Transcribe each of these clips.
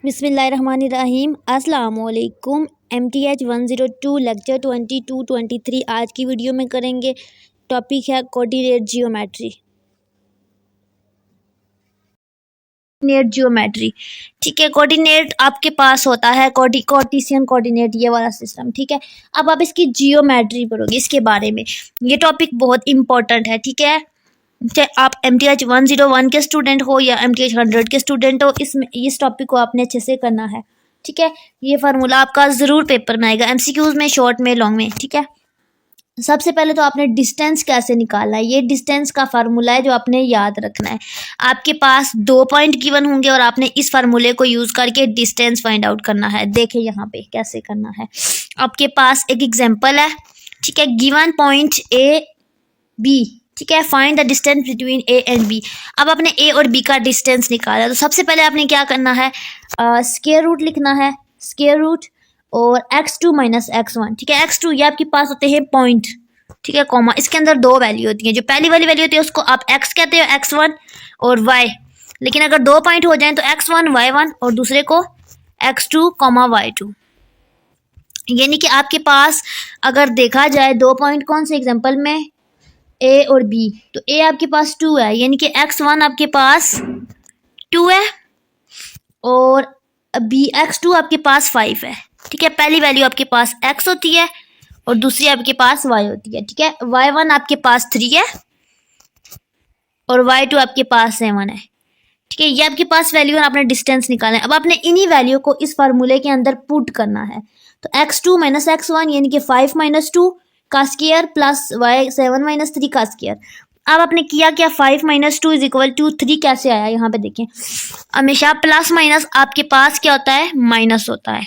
बिस्मिल्लाहिर्रहमानिर्रहीम। अस्सलामुअलैकुम। MTH 102 lecture 22-23 आज की वीडियो में करेंगे। टॉपिक है कोऑर्डिनेट जियोमेट्री। कोऑर्डिनेट जियोमेट्री, ठीक है। कोऑर्डिनेट आपके पास होता है कार्टेशियन कोऑर्डिनेट, ये वाला सिस्टम, ठीक है। अब आप इसकी जियोमेट्री पढ़ोगे, इसके बारे में। ये टॉपिक बहुत इंपॉर्टेंट है, ठीक है। चाहे आप MTH 101 के स्टूडेंट हो या MTH 100 के स्टूडेंट हो, इसमें इस टॉपिक को आपने अच्छे से करना है, ठीक है। ये फार्मूला आपका ज़रूर पेपर में आएगा, MCQs में, शॉर्ट में, लॉन्ग में, ठीक है। सबसे पहले तो आपने डिस्टेंस कैसे निकालना है, ये डिस्टेंस का फार्मूला है जो आपने याद रखना है। आपके पास 2 पॉइंट गिवन होंगे और आपने इस फार्मूले को यूज़ करके डिस्टेंस फाइंड आउट करना है। देखिए यहाँ पे कैसे करना है। आपके पास एक एग्जाम्पल है, ठीक है। गिवन पॉइंट A B, ठीक है। Find the distance between A and B। अब आपने A और B का डिस्टेंस निकाला, तो सबसे पहले आपने क्या करना है, स्क्वायर रूट लिखना है, स्क्वायर रूट और x2 माइनस x1, ठीक है। x2 ये आपके पास होते हैं पॉइंट, ठीक है, कॉमा। इसके अंदर 2 वैल्यू होती है, जो पहली वाली वैल्यू होती है उसको आप x कहते हो, x1 और y। लेकिन अगर 2 पॉइंट हो जाएं तो x1 y1 और दूसरे को x2 y2। यानी कि आपके पास अगर देखा जाए 2 पॉइंट कौन से एग्जाम्पल में, A और B, तो A आपके पास 2 है, यानी कि x1 आपके पास 2 है और B x2 आपके पास 5 है, ठीक है। पहली वैल्यू आपके पास x होती है और दूसरी आपके पास y होती है, ठीक है। y1 आपके पास 3 है और y2 आपके पास 7 है, ठीक है। ये आपके पास वैल्यू है, आपने डिस्टेंस निकालना है। अब आपने इन्हीं वैल्यू को इस फार्मूले के अंदर पुट करना है। तो x2 माइनस x1 यानी कि 5 माइनस 2 का स्क्वायर प्लस y 7 माइनस 3 का स्क्वायर। अब आपने किया क्या, 5 माइनस 2 इज इक्वल टू 3 कैसे आया, यहाँ पे देखें। हमेशा प्लस माइनस आपके पास क्या होता है, माइनस होता है।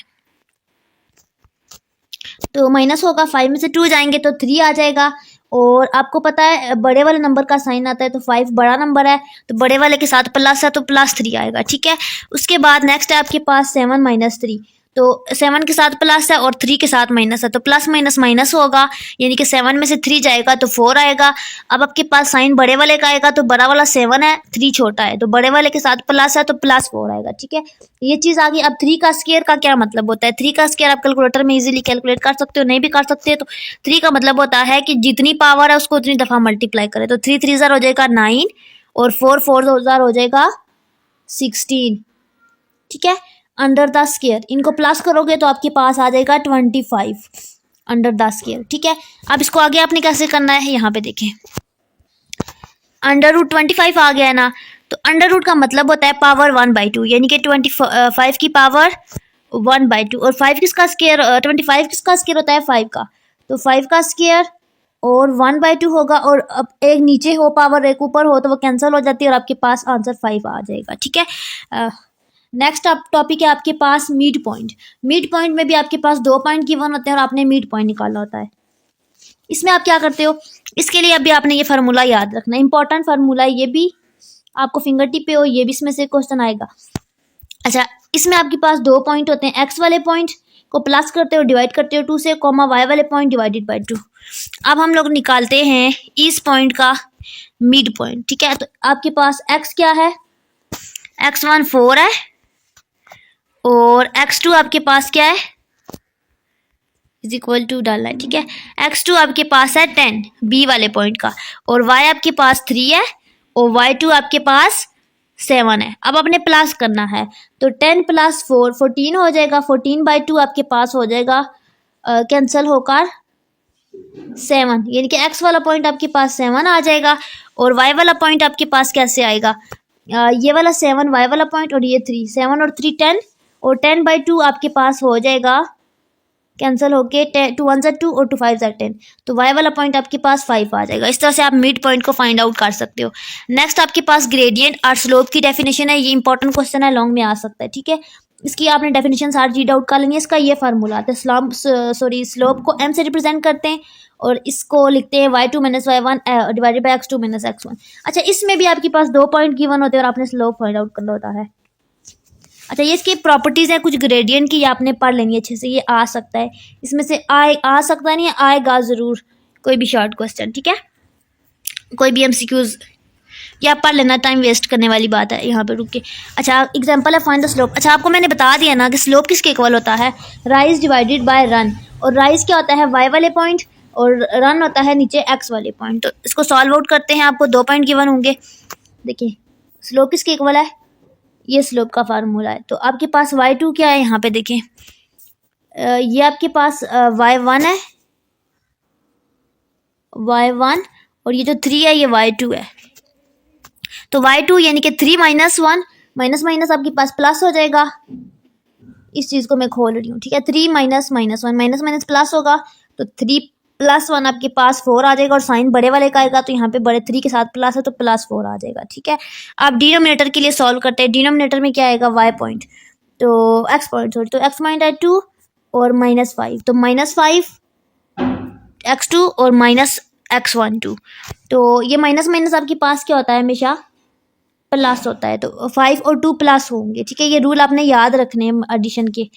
तो माइनस होगा, 5 में से 2 जाएंगे तो 3 आ जाएगा। और आपको पता है बड़े वाले नंबर का साइन आता है, तो 5 बड़ा नंबर है, तो बड़े वाले के साथ प्लस है तो प्लस 3 आएगा, ठीक है। उसके बाद नेक्स्ट है आपके पास 7 माइनस 3, तो 7 के साथ प्लस है और 3 के साथ माइनस है, तो प्लस माइनस माइनस होगा, यानी कि 7 में से 3 जाएगा तो 4 आएगा। अब आपके पास साइन बड़े वाले का आएगा, तो बड़ा वाला 7 है, 3 छोटा है, तो बड़े वाले के साथ प्लस है तो प्लस 4 आएगा, ठीक है। ये चीज़ आ गई। अब 3 का स्क्वायर का क्या मतलब होता है, 3 का स्क्वायर आप कैलकुलेटर में इजीली कैलकुलेट कर सकते हो, नहीं भी कर सकते तो 3 का मतलब होता है कि जितनी पावर है उसको उतनी दफ़ा मल्टीप्लाई करें। तो 3 3 हो जाएगा 9 और 4 4 हो जाएगा 16, ठीक है। अंडर द स्क्वायर इनको प्लस करोगे तो आपके पास आ जाएगा 25 अंडर द स्क्वायर, ठीक है। अब इसको आगे आपने कैसे करना है, यहाँ पे देखें। अंडर रूट 25 आ गया है ना, तो अंडर रूट का मतलब होता है पावर 1/2, यानी कि 25 की पावर 1/2। और 5 किसका स्क्वायर, 25 किसका स्क्वायर होता है, 5 का, तो 5 का स्क्वायर और 1/2 होगा। और अब एक नीचे हो पावर एक ऊपर हो तो वो कैंसिल हो जाती है और आपके पास आंसर 5 आ जाएगा, ठीक है। नेक्स्ट आप टॉपिक है आपके पास मिड पॉइंट। मिड पॉइंट में भी आपके पास 2 पॉइंट गिवन होते हैं और आपने मिड पॉइंट निकालना होता है। इसमें आप क्या करते हो, इसके लिए अभी आपने ये फार्मूला याद रखना है, इंपॉर्टेंट फार्मूला है, ये भी आपको फिंगर टिप पे हो, ये भी इसमें से क्वेश्चन आएगा। अच्छा, इसमें आपके पास 2 पॉइंट होते हैं, एक्स वाले पॉइंट को प्लस करते हो, डिवाइड करते हो 2 से, कॉमा वाई वाले पॉइंट डिवाइडेड बाई 2। अब हम लोग निकालते हैं इस पॉइंट का मिड पॉइंट, ठीक है। तो आपके पास एक्स क्या है, x1 4 है और x2 आपके पास क्या है, इज इक्वल टू डालना है, ठीक है। x2 आपके पास है 10 b वाले पॉइंट का, और y आपके पास 3 है और y2 आपके पास 7 है। अब आपने प्लस करना है, तो 10 प्लस 4 14 हो जाएगा, 14/2 आपके पास हो जाएगा, कैंसिल होकर 7, यानी कि x वाला पॉइंट आपके पास 7 आ जाएगा। और y वाला पॉइंट आपके पास कैसे आएगा, ये वाला 7 y वाला पॉइंट और ये 3, 7 और 3 10, और 10/2 आपके पास हो जाएगा, कैंसिल होके 2 1 2 और 2 5 10, तो y वाला पॉइंट आपके पास 5 आ जाएगा। इस तरह से आप मिड पॉइंट को फाइंड आउट कर सकते हो। नेक्स्ट आपके पास ग्रेडियंट और स्लोप की डेफिनेशन है, ये इंपॉर्टेंट क्वेश्चन है, लॉन्ग में आ सकता है, ठीक है। इसकी आपने डेफिनेशन सारी रीड आउट कर लेंगे। इसका ये फार्मूला आता है, स्लोप को m से रिप्रेजेंट करते हैं और इसको लिखते हैं y2 minus y1 divided by x2 minus x1। अच्छा, इसमें भी आपके पास 2 पॉइंट गिवन होते हैं और आपने स्लोप फाइंड आउट करना होता है। अच्छा, ये इसकी प्रॉपर्टीज़ हैं कुछ ग्रेडियंट की, ये आपने पढ़ लेनी है अच्छे से। ये आ सकता है, इसमें से आ सकता नहीं है, आएगा ज़रूर कोई भी शॉर्ट क्वेश्चन, ठीक है, कोई भी MCQs ये आप पढ़ लेना, टाइम वेस्ट करने वाली बात है यहाँ पे रुक के। अच्छा एग्जांपल है फाइंड द स्लोप। अच्छा आपको मैंने बता दिया ना कि स्लोप किसके इक्वल होता है, राइज डिवाइडेड बाय रन। और राइज क्या होता है, वाई वाले पॉइंट, और रन होता है नीचे एक्स वाले पॉइंट। तो इसको सॉल्व आउट करते हैं, आपको 2 पॉइंट गिवन होंगे। देखिए स्लोप किसके इक्वल है, ये स्लोप का फार्मूला है। तो आपके पास y2 क्या है, यहाँ पे देखें ये आपके पास y1 है, y1, और ये जो 3 है ये y2 है। तो y2 यानी कि 3 माइनस 1, माइनस माइनस आपके पास प्लस हो जाएगा। इस चीज़ को मैं खोल रही हूँ, ठीक है। 3 minus minus 1, minus minus plus होगा, तो 3 प्लस 1 आपके पास 4 आ जाएगा, और साइन बड़े वाले का आएगा, तो यहाँ पे बड़े 3 के साथ प्लस है तो प्लस 4 आ जाएगा, ठीक है। आप डिनोमिनेटर के लिए सॉल्व करते हैं, डिनोमिनेटर में क्या आएगा, y पॉइंट, तो x पॉइंट सॉरी, तो x पॉइंट है 2 और -5, तो -5 x2 और माइनस x12। तो ये माइनस माइनस आपके पास क्या होता है, हमेशा प्लस होता है। तो 5 और 2 प्लस होंगे, ठीक है। ये रूल आपने याद रखने हैं एडिशन के,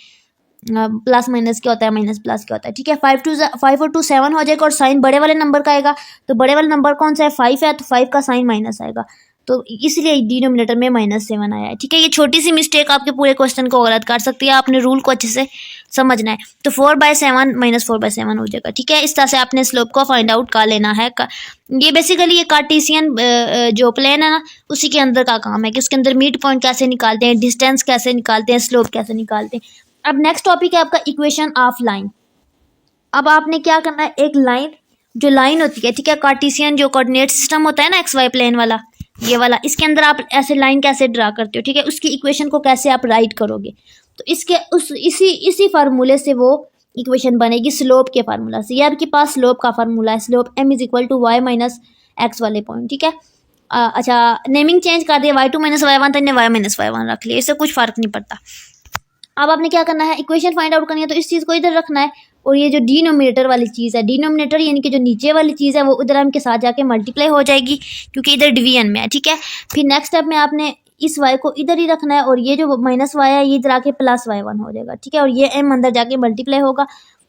प्लस माइनस क्या होता है, माइनस प्लस क्या होता है, ठीक है। 5 और 2 7 हो जाएगा, और साइन बड़े वाले नंबर का आएगा। तो बड़े वाला नंबर कौन सा है, 5 है, तो 5 का साइन माइनस आएगा, तो इसलिए डिनोमिनेटर में -7 आया है, ठीक है। ये छोटी सी मिस्टेक आपके पूरे क्वेश्चन को गलत कर सकती है, आपने रूल को अच्छे से समझना है। तो 4/7 -4/7 हो जाएगा, ठीक है। इस तरह से आपने स्लोप को फाइंड आउट कर लेना है। ये बेसिकली ये कार्टेशियन जो प्लेन है ना, उसी के अंदर का काम है कि उसके अंदर मिड पॉइंट कैसे निकालते हैं, डिस्टेंस कैसे निकालते हैं, स्लोप कैसे निकालते हैं। अब नेक्स्ट टॉपिक है आपका इक्वेशन ऑफ लाइन। अब आपने क्या करना है, एक लाइन, जो लाइन होती है, ठीक है, कार्टेशियन जो कोऑर्डिनेट सिस्टम होता है ना, XY प्लेन वाला, ये वाला, इसके अंदर आप ऐसे लाइन कैसे ड्रा करते हो, ठीक है, उसकी इक्वेशन को कैसे आप राइट करोगे। तो इसके इसी फार्मूले से वो इक्वेशन बनेगी, स्लोप के फार्मूला से। ये आपके पास स्लोप का फार्मूला है, स्लोप m = y - x वाले पॉइंट, ठीक है। अच्छा नेमिंग चेंज कर दिया, y2 - y1 तो इन्हें y - y1 रख लिया, इससे कुछ फर्क नहीं पड़ता। अब आपने क्या करना है, इक्वेशन फाइंड आउट करनी है, तो इस चीज़ को इधर रखना है, और ये जो डिनोमिनेटर वाली चीज़ है, डिनोमिनेटर यानी कि जो नीचे वाली चीज़ है, वो उधर हम के साथ जाके मल्टीप्लाई हो जाएगी, क्योंकि इधर डिवीजन में है, ठीक है। फिर नेक्स्ट स्टेप में आपने इस y को इधर ही रखना है, और ये जो -y है ये इधर आके +y1 हो जाएगा, ठीक है, और ये m अंदर जाके मल्टीप्लाई होगा।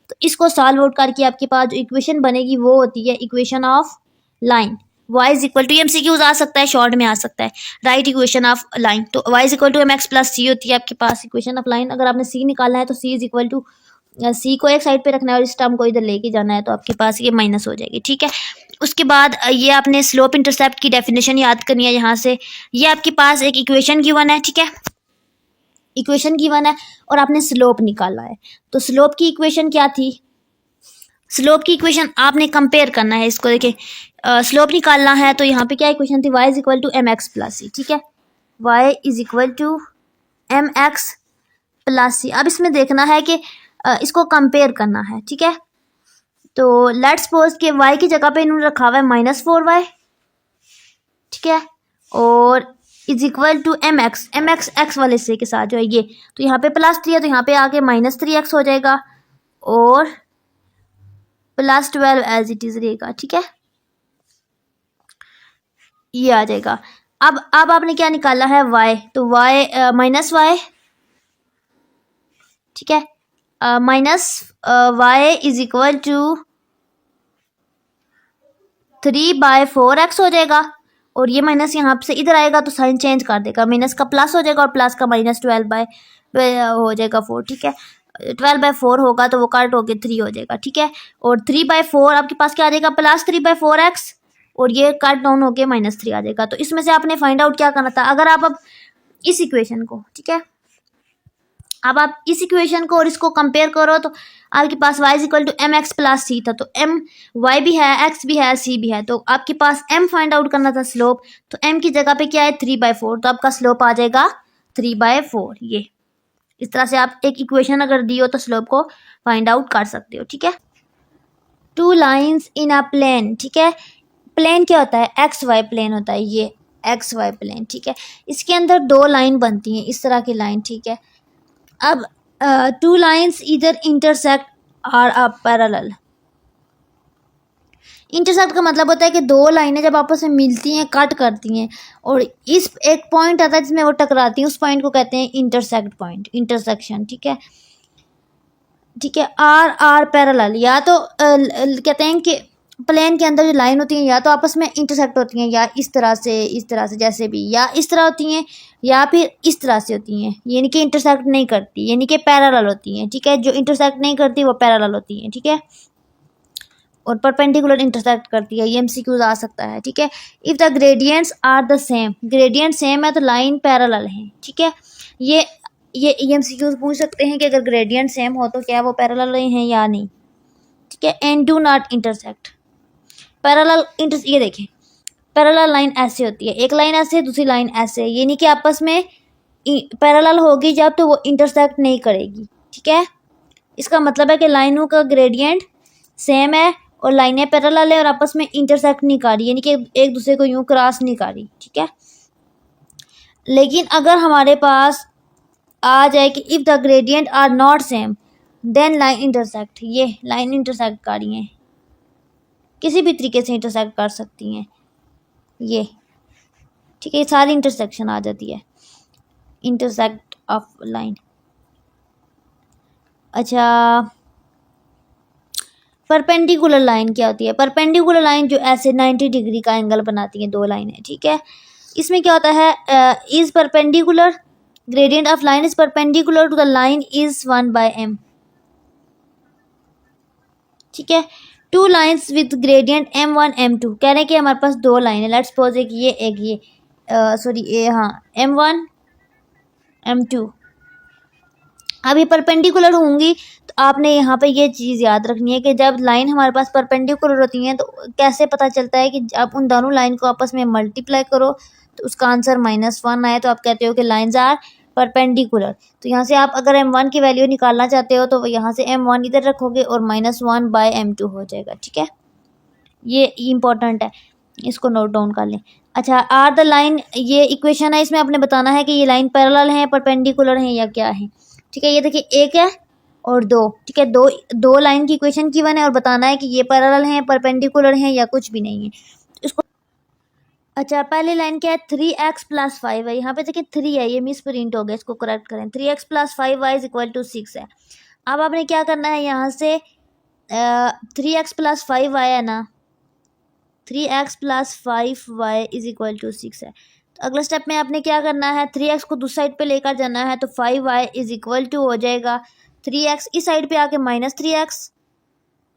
तो इसको सॉल्व आउट करके आपके पास जो इक्वेशन बनेगी वो होती है equation of line. y = MCQs आ सकता है, शॉर्ट में आ सकता है, राइट इक्वेशन ऑफ लाइन। तो y = mx + c होती है आपके पास इक्वेशन ऑफ लाइन। अगर आपने c निकालना है तो c c को एक साइड पे रखना है, और इस टर्म को इधर लेके जाना है, तो आपके पास ये माइनस हो जाएगी, ठीक है। उसके बाद ये आपने स्लोप इंटरसेप्ट की डेफिनेशन याद करनी है यहाँ से। ये आपके पास एक इक्वेशन गिवन है, ठीक है, इक्वेशन गिवन है, और आपने स्लोप निकालना है। तो स्लोप की इक्वेशन क्या थी, स्लोप की इक्वेशन आपने कंपेयर करना है, इसको देखें, स्लोप निकालना है, तो यहाँ पे क्या इक्वेशन थी, y = mx + c, ठीक है, y = mx + c। अब इसमें देखना है कि इसको कंपेयर करना है, ठीक है। तो लेट्स सपोज कि y की जगह पे इन्होंने रखा हुआ है -4y, ठीक है, और = mx x वाले से के साथ जो है ये, तो यहाँ पे +3 है, तो यहाँ पे आके -3x हो जाएगा, और +12 एज इट इज रहेगा, ठीक है, ये आ जाएगा। अब आपने क्या निकाला है, y, तो y -y, ठीक है, -y = 3/4x हो जाएगा, और ये माइनस यहाँ से इधर आएगा तो साइन चेंज कर देगा, माइनस का प्लस हो जाएगा, और प्लस का -12 हो जाएगा 4, ठीक है। 12/4 होगा तो वो कट होके 3 हो जाएगा, ठीक है। और 3/4 आपके पास क्या आ जाएगा, +3/4x, और ये कट डाउन होके -3 आ जाएगा। तो इसमें से आपने फाइंड आउट क्या करना था, अगर आप अब इस इक्वेशन को, ठीक है, अब आप इस इक्वेशन को और इसको कंपेयर करो, तो आपके पास y = mx + c था, तो m y भी है, x भी है, c भी है, तो आपके पास m फाइंड आउट करना था स्लोप, तो m की जगह पे क्या है 3/4, तो आपका स्लोप आ जाएगा 3/4। ये इस तरह से आप एक इक्वेशन अगर दी हो तो स्लोप को फाइंड आउट कर सकते हो, ठीक है। 2 लाइन्स इन अ प्लेन, ठीक है, प्लेन क्या होता है, XY प्लेन होता है, ये XY प्लेन, ठीक है। इसके अंदर 2 लाइन बनती हैं, इस तरह की लाइन, ठीक है। अब 2 लाइन्स इधर intersect are a parallel. Intersect का मतलब होता है कि 2 लाइनें जब आपस में मिलती हैं, कट करती हैं, और इस एक पॉइंट आता है जिसमें वो टकराती हैं, उस पॉइंट को कहते हैं इंटरसेक्ट पॉइंट, इंटरसेक्शन, ठीक है, ठीक है। आर पैरेलल, या तो कहते हैं कि प्लेन के अंदर जो लाइन होती हैं या तो आपस में इंटरसेक्ट होती हैं या इस तरह से जैसे भी, या इस तरह होती हैं या फिर इस तरह से होती हैं, यानी कि इंटरसेक्ट नहीं करती, यानी कि पैरेलल होती हैं। ठीक है, जो इंटरसेक्ट नहीं करती वो पैरेलल होती हैं। ठीक है, और परपेंडिकुलर इंटरसेक्ट करती है, ये एमसीक्यूज आ सकता है। ठीक है, if the gradients are the same, gradient same है तो लाइन पैरेलल है। ठीक है, ये ये एमसीक्यूज पूछ सकते हैं कि अगर ग्रेडियंट सेम हो तो क्या वो पैरेलल हैं या नहीं। ठीक है, and do not intersect. Parallel ये देखें, पैरेलल लाइन ऐसे होती है, एक लाइन ऐसे दूसरी लाइन ऐसे, यानी कि आपस में पैरेलल होगी जब तो वो इंटरसेक्ट नहीं करेगी। ठीक है, इसका मतलब है कि लाइनों का ग्रेडियंट सेम है और लाइनें पैरेलल है और आपस में इंटरसेक्ट नहीं कर रही, यानी कि एक दूसरे को यूं क्रॉस नहीं कर रही। ठीक है, लेकिन अगर हमारे पास आ जाए कि if the gradient are not same then line intersect, ये लाइन इंटरसेक्ट कर रही हैं, किसी भी तरीके से इंटरसेक्ट कर सकती हैं ये। ठीक है, ये सारी इंटरसेक्शन आ जाती है, इंटरसेक्ट ऑफ लाइन। अच्छा, परपेंडिकुलर लाइन क्या होती है? परपेंडिकुलर लाइन जो ऐसे 90 डिग्री का एंगल बनाती है, दो लाइनें। ठीक है, इसमें क्या होता है, is perpendicular, gradient of line is perpendicular to the line is 1/m। ठीक है, two lines with gradient m1 m2, कह रहे हैं कि हमारे पास दो लाइन है, लेट्स सपोज एक ये सॉरी ये, हाँ, m1 m2। अब ये परपेंडिकुलर होंगी तो आपने यहाँ पे ये चीज़ याद रखनी है कि जब लाइन हमारे पास परपेंडिकुलर होती हैं तो कैसे पता चलता है कि आप उन दोनों लाइन को आपस में मल्टीप्लाई करो तो उसका आंसर -1 आए तो आप कहते हो कि लाइन्स आर परपेंडिकुलर। तो यहाँ से आप अगर m1 की वैल्यू निकालना चाहते हो तो यहाँ से m1 इधर रखोगे और -1/m2 हो जाएगा। ठीक है, ये इंपॉर्टेंट है, इसको नोट डाउन कर लें। अच्छा, आर द लाइन, ये इक्वेशन है, इसमें आपने बताना है कि ये लाइन पैरेलल है, परपेंडिकुलर है या क्या है। ठीक है, ये देखिए एक है और दो। ठीक है, दो लाइन की इक्वेशन गिवन है और बताना है कि ये पैरेलल हैं, परपेंडिकुलर हैं या कुछ भी नहीं है इसको। अच्छा, पहली लाइन क्या है, 3x + 5 है, यहाँ पे देखिए 3 है, ये मिस प्रिंट हो गया, इसको करेक्ट करें। 3x + 5y = 6 है। अब आपने क्या करना है, यहाँ से 3x + 5y है ना, 3x + 5y = 6 है। तो अगला स्टेप में आपने क्या करना है, 3x को दूसरी साइड पे लेकर जाना है तो 5y = हो जाएगा 3x, इस साइड पे आके -3x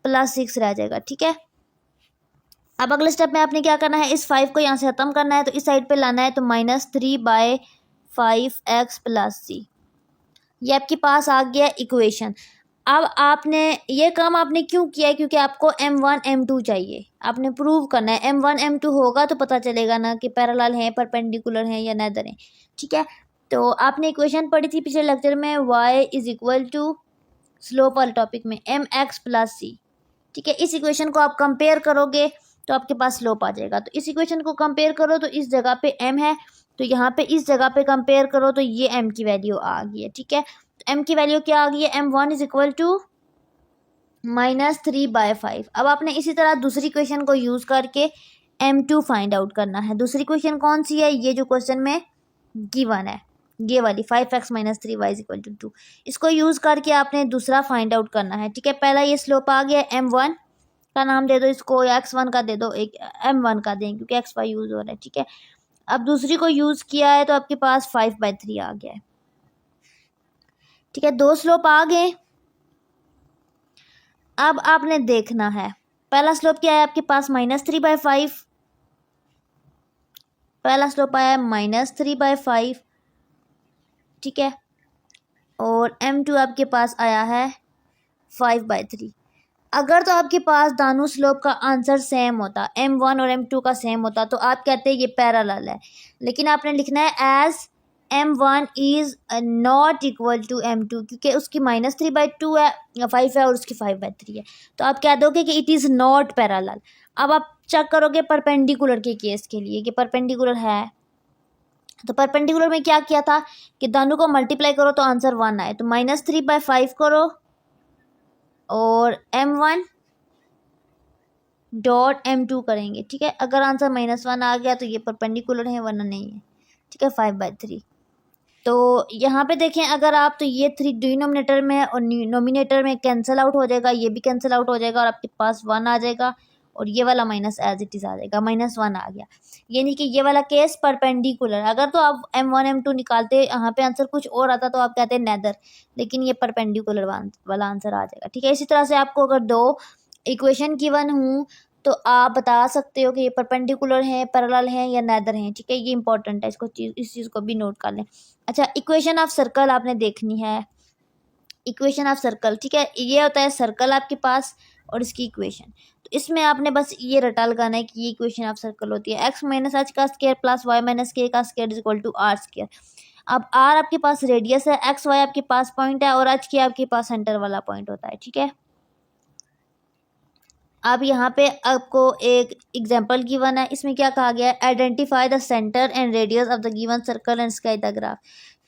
+ 6 रह जाएगा। ठीक है, अब अगले स्टेप में आपने क्या करना है, इस 5 को यहाँ से ख़त्म करना है तो इस साइड पे लाना है तो -3/5x + c, ये आपके पास आ गया इक्वेशन। अब आपने ये काम आपने क्यों किया है, क्योंकि आपको m1 m2 चाहिए, आपने प्रूव करना है। m1 m2 होगा तो पता चलेगा ना कि पैरेलल हैं, परपेंडिकुलर हैं या नदर हैं। ठीक है, तो आपने इक्वेशन पढ़ी थी पिछले लेक्चर में, y = स्लोप वाले टॉपिक में mx + c। ठीक है, इस इक्वेशन को आप कंपेयर करोगे तो आपके पास स्लोप आ जाएगा। तो इस इक्वेशन को कंपेयर करो तो इस जगह पे m है, तो यहाँ पे इस जगह पे कंपेयर करो तो ये m की वैल्यू आ गई है। ठीक है, तो m की वैल्यू क्या आ गई है, m1 = -3/5। अब आपने इसी तरह दूसरी इक्वेशन को यूज़ करके m2 फाइंड आउट करना है। दूसरी इक्वेशन कौन सी है, ये जो क्वेश्चन में गिवन है, ये वाली 5x - 3y = 2, इसको यूज़ करके आपने दूसरा फाइंड आउट करना है। ठीक है, पहला ये स्लोप आ गया, m1 का नाम दे दो इसको, या x1 का दे दो, एक m1 का दें क्योंकि xy यूज़ हो रहा है। ठीक है, अब दूसरी को यूज़ किया है तो आपके पास 5/3 आ गया है। ठीक है, दो स्लोप आ गए। अब आपने देखना है, पहला स्लोप क्या है आपके पास, -3/5, पहला स्लोप आया है -3/5। ठीक है, और m2 आपके पास आया है 5/3। अगर तो आपके पास दोनों स्लोप का आंसर सेम होता, m1 और m2 का सेम होता, तो आप कहते हैं ये पैरेलल है, लेकिन आपने लिखना है as m1 is not equal to m2, क्योंकि उसकी -3/2 है, 5 है और उसकी 5/3 है, तो आप कह दोगे कि इट इज़ नॉट पैरेलल। अब आप चेक करोगे परपेंडिकुलर के केस के लिए कि परपेंडिकुलर है, तो परपेंडिकुलर में क्या किया था कि दोनों को मल्टीप्लाई करो तो आंसर 1 आए, तो -3/5 करो और m1 डॉट m2 करेंगे। ठीक है, अगर आंसर -1 आ गया तो ये परपेंडिकुलर है, वरना नहीं है। ठीक है, 5/3। तो यहाँ पे देखें, अगर आप, तो ये 3 डिनोमिनेटर में है और नोमिनेटर में कैंसिल आउट हो जाएगा, ये भी कैंसिल आउट हो जाएगा और आपके पास 1 आ जाएगा और ये वाला माइनस एज इट इज़ आ जाएगा, -1 आ गया। यानी कि ये वाला केस परपेंडिकुलर, अगर तो आप M1 M2 निकालते यहाँ पे आंसर कुछ और आता तो आप कहते हैं नेदर, लेकिन ये परपेंडिकुलर वाला आंसर आ जाएगा। ठीक है, इसी तरह से आपको अगर दो इक्वेशन गिवन हूँ तो आप बता सकते हो कि ये परपेंडिकुलर हैं, पैरेलल हैं या नेदर हैं। ठीक है, ये इंपॉर्टेंट है, इस चीज़ को भी नोट कर लें। अच्छा, इक्वेशन ऑफ सर्कल आपने देखनी है, इक्वेशन ऑफ सर्कल। ठीक है, ये होता है सर्कल आपके पास और इसकी इक्वेशन। तो इसमें आपने बस ये रटा लगाना है कि ये इक्वेशन ऑफ सर्कल होती है x माइनस h का square plus y minus k का square is equal to r square. अब r आपके पास रेडियस है, x y आपके पास पॉइंट है और h k आपके पास सेंटर वाला पॉइंट होता है। ठीक है, अब यहाँ पे आपको एक एग्जांपल गिवन है, इसमें क्या कहा गया है, identify the centre and radius of the given circle and sketch the graph.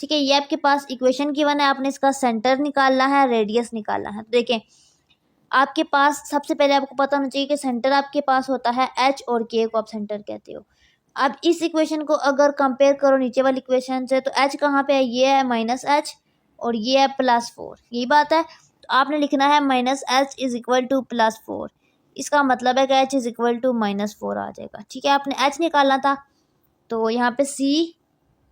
ठीक है, ये आपके पास इक्वेशन गिवन है, आपने इसका सेंटर निकालना है, रेडियस निकालना है। तो देखें, आपके पास सबसे पहले आपको पता होना चाहिए कि सेंटर आपके पास होता है h और k को आप सेंटर कहते हो। अब इस इक्वेशन को अगर कंपेयर करो नीचे वाली इक्वेशन से, तो h कहाँ पे है, ये है -h और ये है +4, यही बात है। तो आपने लिखना है -h इज इक्वल टू +4, इसका मतलब है कि h इज इक्वल टू -4 आ जाएगा। ठीक है, आपने h निकालना था तो यहाँ पे c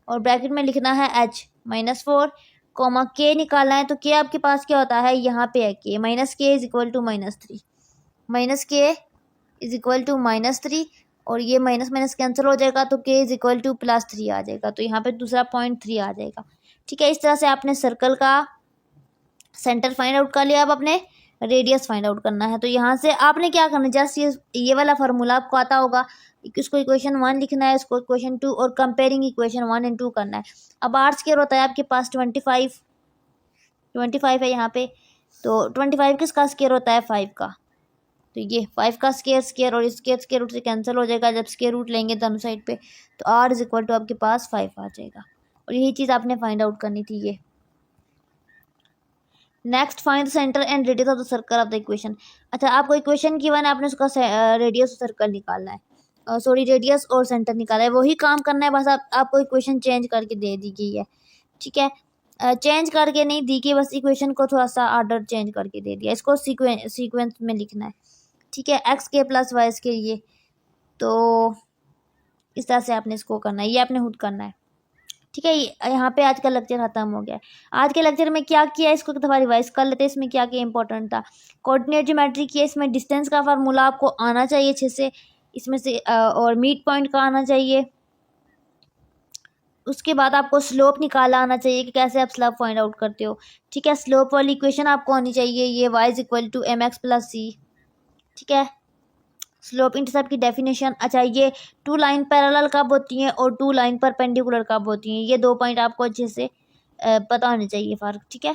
और ब्रैकेट में लिखना है h -4 कोमा k निकालना है, तो k आपके पास क्या होता है, यहाँ पे है k, -k is equal to -3, -k is equal to -3 और ये माइनस माइनस कैंसिल हो जाएगा तो k इज इक्वल टू +3 आ जाएगा। तो यहाँ पे दूसरा पॉइंट 3 आ जाएगा। ठीक है, इस तरह से आपने सर्कल का सेंटर फाइंड आउट कर लिया। अब आपने रेडियस फाइंड आउट करना है, तो यहाँ से आपने क्या करना है, जस्ट ये वाला फार्मूला आपको आता होगा, इसको इक्वेशन 1 लिखना है, इसको इक्वेशन 2 और कंपेयरिंग इक्वेशन 1 एंड 2 करना है। अब r स्क्वायर होता है आपके पास 25 है यहाँ पे, तो 25 किसका स्क्वायर होता है, 5 का, तो ये 5 का स्क्वायर और इसके स्क्वायर रूट से कैंसिल हो जाएगा जब स्क्वायर रूट लेंगे दोनों साइड पे, तो r इज इक्वल टू आपके पास 5 आ जाएगा। और यही चीज़ आपने फाइंड आउट करनी थी। ये next find the centre and radius of the circle of the equation. अच्छा, आपको इक्वेशन गिवन है, आपने उसका रेडियस सर्कल निकालना है, सॉरी रेडियस और सेंटर निकाला है, वही काम करना है, बस आपको इक्वेशन चेंज करके दे दी गई है। ठीक है, चेंज करके नहीं दी गई, बस इक्वेशन को थोड़ा सा ऑर्डर चेंज करके दे दिया, इसको सीक्वेंस में लिखना है। ठीक है, एक्स के प्लस वाई के लिए, तो इस तरह से आपने इसको करना है, ये आपने खुद करना है। ठीक है, यहाँ पे आज का लेक्चर खत्म हो गया। आज के लेक्चर में क्या किया, इसको एक दफ़ा रिवाइज कर लेते हैं। इसमें क्या क्या इंपॉर्टेंट था, कोऑर्डिनेट ज्योमेट्री किया, इसमें डिस्टेंस का फार्मूला आपको आना चाहिए अच्छे से, इसमें से और मिड पॉइंट का आना चाहिए। उसके बाद आपको स्लोप निकाला आना चाहिए कि कैसे आप स्लोप फाइंड आउट करते हो। ठीक है, स्लोप वाली इक्वेशन आपको आनी चाहिए, ये y is equal to mx plus c। ठीक है, स्लोप इंटरसेप्ट की डेफिनेशन। अच्छा, ये 2 लाइन पैरेलल कब होती हैं और 2 लाइन परपेंडिकुलर कब होती हैं, ये 2 पॉइंट आपको अच्छे से पता होने चाहिए फ़र्क। ठीक है,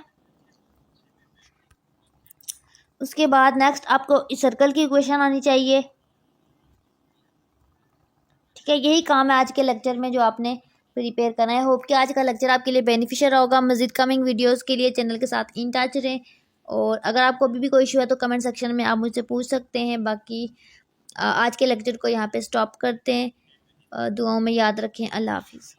उसके बाद नेक्स्ट आपको इस सर्कल की इक्वेशन आनी चाहिए। ठीक है, यही काम है आज के लेक्चर में जो आपने प्रिपेयर करना है। होप कि आज का लेक्चर आपके लिए बेनिफिशियल होगा। मज़ीद कमिंग वीडियोस के लिए चैनल के साथ इन टच रहें, और अगर आपको अभी भी कोई इशू है तो कमेंट सेक्शन में आप मुझसे पूछ सकते हैं। बाकी आज के लेक्चर को यहाँ पे स्टॉप करते हैं। दुआओं में याद रखें। अल्लाह हाफिज़।